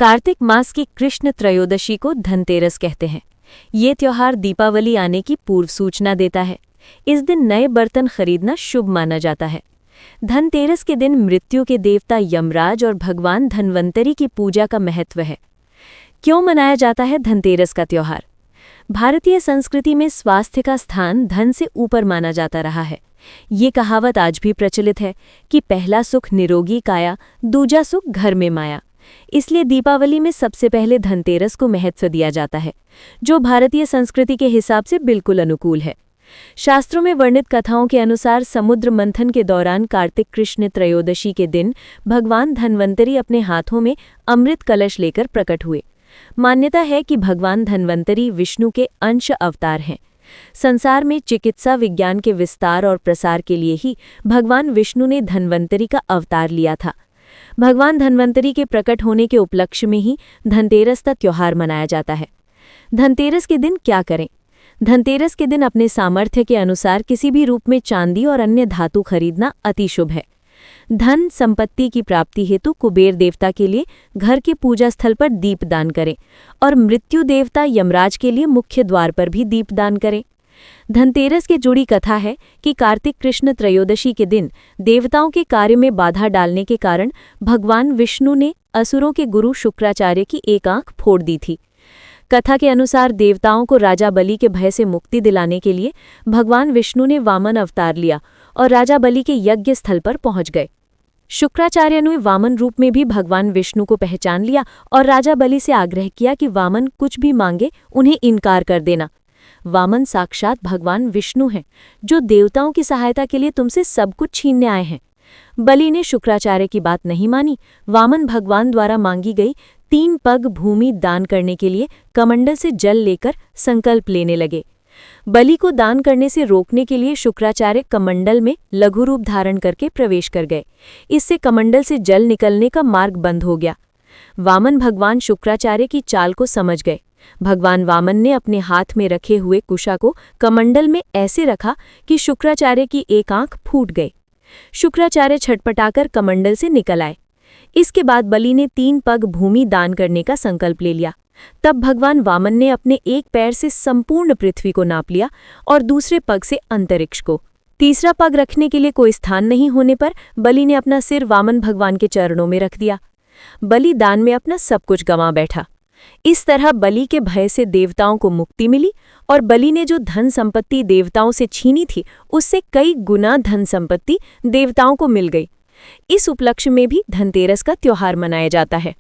कार्तिक मास की कृष्ण त्रयोदशी को धनतेरस कहते हैं। ये त्योहार दीपावली आने की पूर्व सूचना देता है। इस दिन नए बर्तन खरीदना शुभ माना जाता है। धनतेरस के दिन मृत्यु के देवता यमराज और भगवान धन्वंतरी की पूजा का महत्व है। क्यों मनाया जाता है धनतेरस का त्योहार? भारतीय संस्कृति में स्वास्थ्य का स्थान धन से ऊपर माना जाता रहा है। ये कहावत आज भी प्रचलित है कि पहला सुख निरोगी काया, दूजा सुख घर में माया। इसलिए दीपावली में सबसे पहले धनतेरस को महत्व दिया जाता है, जो भारतीय संस्कृति के हिसाब से बिल्कुल अनुकूल है। शास्त्रों में वर्णित कथाओं के अनुसार समुद्र मंथन के दौरान कार्तिक कृष्ण त्रयोदशी के दिन भगवान धन्वंतरी अपने हाथों में अमृत कलश लेकर प्रकट हुए। मान्यता है कि भगवान धन्वंतरी विष्णु के अंश अवतार हैं। संसार में चिकित्सा विज्ञान के विस्तार और प्रसार के लिए ही भगवान विष्णु ने धन्वंतरी का अवतार लिया था। भगवान धन्वंतरी के प्रकट होने के उपलक्ष्य में ही धनतेरस का त्योहार मनाया जाता है। धनतेरस के दिन क्या करें? धनतेरस के दिन अपने सामर्थ्य के अनुसार किसी भी रूप में चांदी और अन्य धातु खरीदना अति शुभ है। धन संपत्ति की प्राप्ति हेतु कुबेर देवता के लिए घर के पूजा स्थल पर दीप दान करें और मृत्यु देवता यमराज के लिए मुख्य द्वार पर भी दीप दान करें। धनतेरस के जुड़ी कथा है कि कार्तिक कृष्ण त्रयोदशी के दिन देवताओं के कार्य में बाधा डालने के कारण भगवान विष्णु ने असुरों के गुरु शुक्राचार्य की एक आंख फोड़ दी थी। कथा के अनुसार देवताओं को राजा बलि के भय से मुक्ति दिलाने के लिए भगवान विष्णु ने वामन अवतार लिया और राजा बलि के यज्ञ स्थल पर पहुंच गए। शुक्राचार्य ने वामन रूप में भी भगवान विष्णु को पहचान लिया और राजा बलि से आग्रह किया कि वामन कुछ भी मांगे उन्हें इनकार कर देना। वामन साक्षात भगवान विष्णु हैं, जो देवताओं की सहायता के लिए तुमसे सब कुछ छीनने आए हैं। बलि ने शुक्राचार्य की बात नहीं मानी। वामन भगवान द्वारा मांगी गई 3 पग भूमि दान करने के लिए कमंडल से जल लेकर संकल्प लेने लगे। बलि को दान करने से रोकने के लिए शुक्राचार्य कमंडल में लघु रूप धारण करके प्रवेश कर गए। इससे कमंडल से जल निकलने का मार्ग बंद हो गया। वामन भगवान शुक्राचार्य की चाल को समझ गए। भगवान वामन ने अपने हाथ में रखे हुए कुशा को कमंडल में ऐसे रखा कि शुक्राचार्य की एक आंख फूट गई। शुक्राचार्य छटपटाकर कमंडल से निकल आए। इसके बाद बलि ने 3 पग भूमि दान करने का संकल्प ले लिया। तब भगवान वामन ने अपने एक पैर से संपूर्ण पृथ्वी को नाप लिया और दूसरे पग से अंतरिक्ष को। तीसरा पग रखने के लिए कोई स्थान नहीं होने पर बलि ने अपना सिर वामन भगवान के चरणों में रख दिया। बलि दान में अपना सब कुछ गंवा बैठा। इस तरह बलि के भय से देवताओं को मुक्ति मिली और बलि ने जो धन संपत्ति देवताओं से छीनी थी, उससे कई गुना धन संपत्ति देवताओं को मिल गई। इस उपलक्ष्य में भी धनतेरस का त्योहार मनाया जाता है।